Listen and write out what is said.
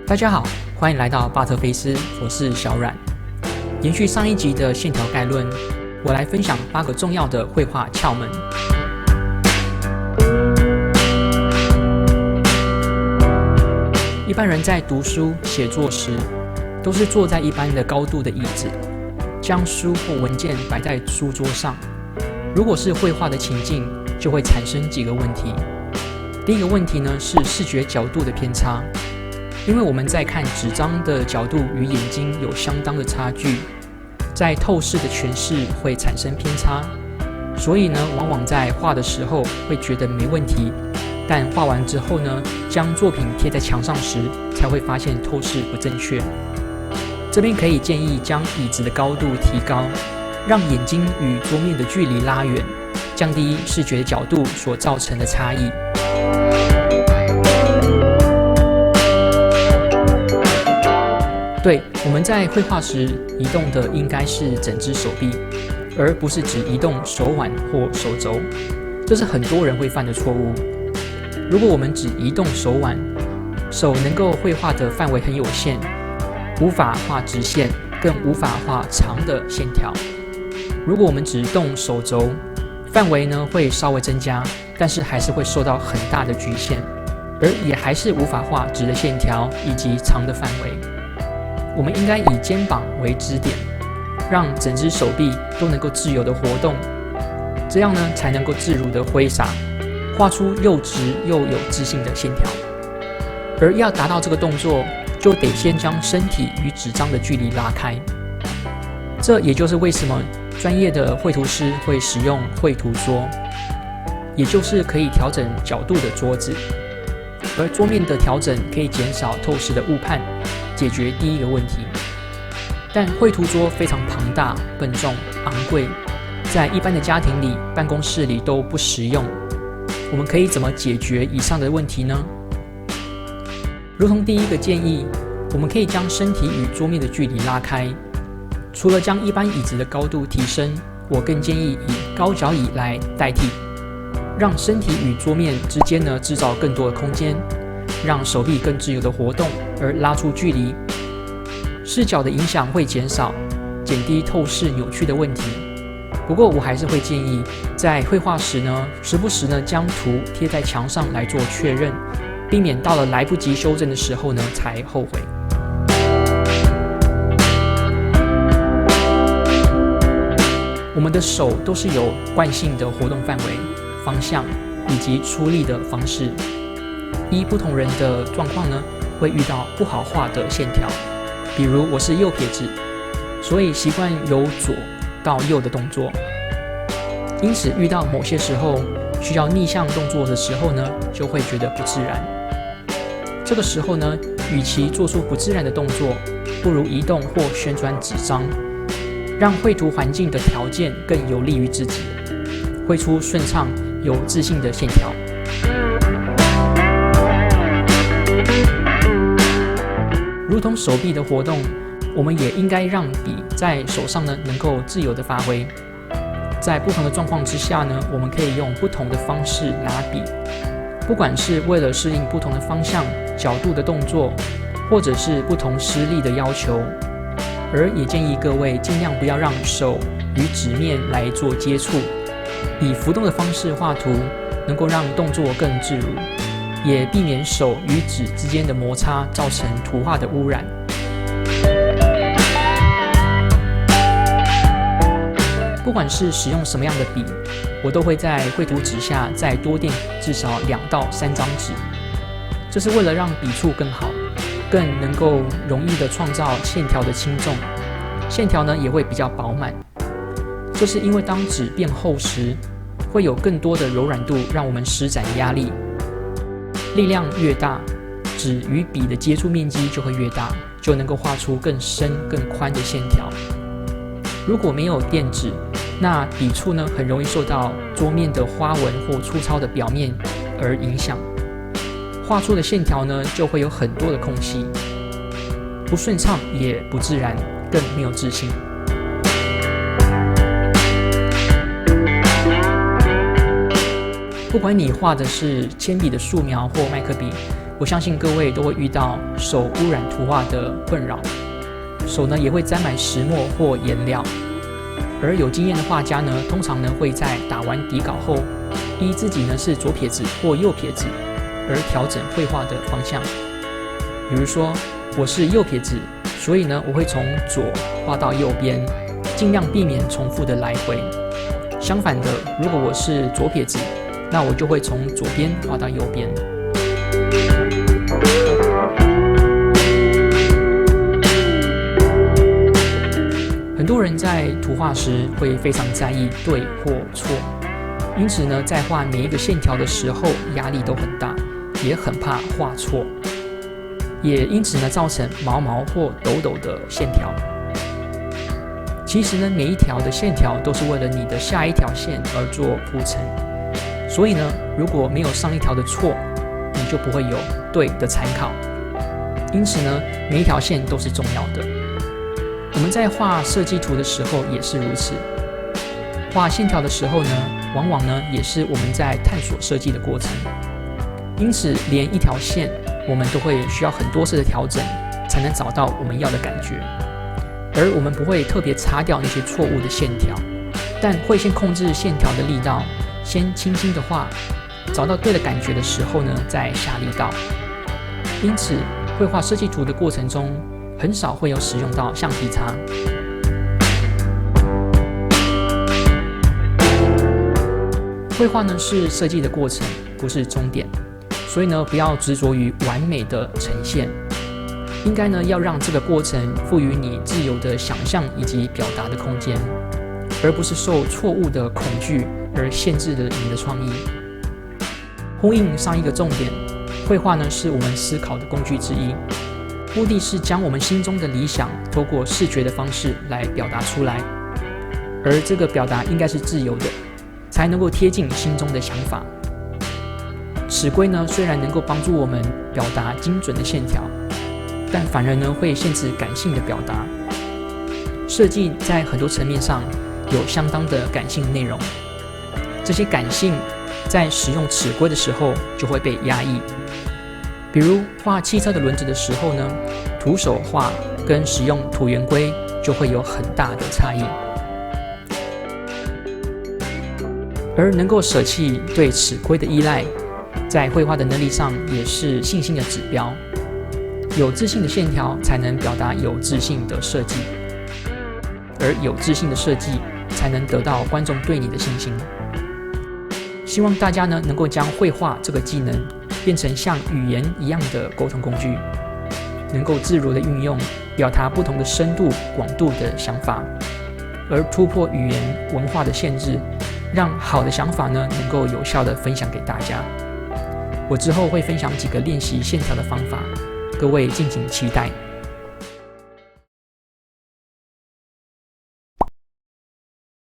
大家好，欢迎来到巴特菲斯，我是小阮。延续上一集的线条概论，我来分享8个重要的绘画窍门。一般人在读书写作时，都是坐在一般的高度的椅子，将书或文件摆在书桌上。如果是绘画的情境，就会产生几个问题。第一个问题呢是视觉角度的偏差，因为我们在看纸张的角度与眼睛有相当的差距，在透视的诠释会产生偏差，所以呢，往往在画的时候会觉得没问题，但画完之后呢，将作品贴在墙上时，才会发现透视不正确。这边可以建议将椅子的高度提高，让眼睛与桌面的距离拉远，降低视觉角度所造成的差异。对，我们在绘画时移动的应该是整只手臂，而不是只移动手腕或手肘，这是很多人会犯的错误。如果我们只移动手腕，手能够绘画的范围很有限，无法画直线，更无法画长的线条。如果我们只动手肘，范围呢会稍微增加，但是还是会受到很大的局限，而也还是无法画直的线条以及长的范围。我们应该以肩膀为支点，让整只手臂都能够自由的活动，这样呢才能够自如的挥洒，画出又直又有自信的线条。而要达到这个动作，就得先将身体与纸张的距离拉开。这也就是为什么专业的绘图师会使用绘图桌，也就是可以调整角度的桌子。而桌面的调整可以减少透视的误判，解决第一个问题。但绘图桌非常庞大、笨重、昂贵，在一般的家庭里、办公室里都不实用。我们可以怎么解决以上的问题呢？如同第一个建议，我们可以将身体与桌面的距离拉开。除了将一般椅子的高度提升，我更建议以高脚椅来代替，让身体与桌面之间呢制造更多的空间，让手臂更自由的活动，而拉出距离。视角的影响会减少，减低透视扭曲的问题。不过我还是会建议，在绘画时呢，时不时呢将图贴在墙上来做确认，避免到了来不及修正的时候呢才后悔。我们的手都是有惯性的活动范围、方向以及出力的方式。依不同人的状况呢，会遇到不好画的线条。比如我是右撇子，所以习惯由左到右的动作，因此遇到某些时候需要逆向动作的时候呢，就会觉得不自然。这个时候呢，与其做出不自然的动作，不如移动或旋转纸张，让绘图环境的条件更有利于自己，绘出顺畅、有自信的线条。如同手臂的活动，我们也应该让笔在手上呢能够自由的发挥。在不同的状况之下呢，我们可以用不同的方式拿笔，不管是为了适应不同的方向、角度的动作，或者是不同施力的要求。而也建议各位尽量不要让手与纸面来做接触，以浮动的方式画图，能够让动作更自如，也避免手与纸之间的摩擦造成图画的污染。不管是使用什么样的笔，我都会在绘图纸下再多垫至少2到3张纸，这是为了让笔触更好，更能够容易的创造线条的轻重，线条呢也会比较饱满。这是因为当纸变厚时，会有更多的柔软度让我们施展压力，力量越大，纸与笔的接触面积就会越大，就能够画出更深更宽的线条。如果没有垫纸，那笔触呢很容易受到桌面的花纹或粗糙的表面而影响，画出的线条呢就会有很多的空隙，不顺畅也不自然，更没有自信。不管你画的是铅笔的素描或麦克笔，我相信各位都会遇到手污染图画的困扰，手呢也会沾满石墨或颜料。而有经验的画家呢，通常呢会在打完底稿后，依自己呢是左撇子或右撇子而调整绘画的方向。比如说我是右撇子，所以呢我会从左画到右边，尽量避免重复的来回。相反的，如果我是左撇子，那我就会从左边画到右边。很多人在图画时会非常在意对或错，因此呢，在画每一个线条的时候压力都很大，也很怕画错，也因此呢造成毛毛或抖抖的线条。其实呢，每一条的线条都是为了你的下一条线而做铺陈，所以呢，如果没有上一条的错，你就不会有对的参考。因此呢，每一条线都是重要的。我们在画设计图的时候也是如此，画线条的时候呢，往往呢也是我们在探索设计的过程。因此，连一条线我们都会需要很多次的调整，才能找到我们要的感觉。而我们不会特别擦掉那些错误的线条，但会先控制线条的力道，先轻轻的画，找到对的感觉的时候呢，再下力道。因此，绘画设计图的过程中，很少会有使用到橡皮擦。绘画呢是设计的过程，不是终点，所以呢不要执着于完美的呈现，应该呢要让这个过程赋予你自由的想象以及表达的空间，而不是受错误的恐惧而限制了你的创意。呼应上一个重点，绘画呢是我们思考的工具之一。目的是将我们心中的理想透过视觉的方式来表达出来，而这个表达应该是自由的，才能够贴近心中的想法。尺规呢虽然能够帮助我们表达精准的线条，但反而呢会限制感性的表达。设计在很多层面上有相当的感性内容，这些感性在使用尺规的时候就会被压抑。比如画汽车的轮子的时候呢，徒手画跟使用椭圆规就会有很大的差异。而能够舍弃对尺规的依赖，在绘画的能力上也是信心的指标。有自信的线条才能表达有自信的设计，而有自信的设计才能得到观众对你的信心。希望大家呢能够将绘画这个技能变成像语言一样的沟通工具，能够自如的运用，表达不同的深度、广度的想法，而突破语言文化的限制，让好的想法呢能够有效的分享给大家。我之后会分享几个练习线条的方法，各位敬请期待。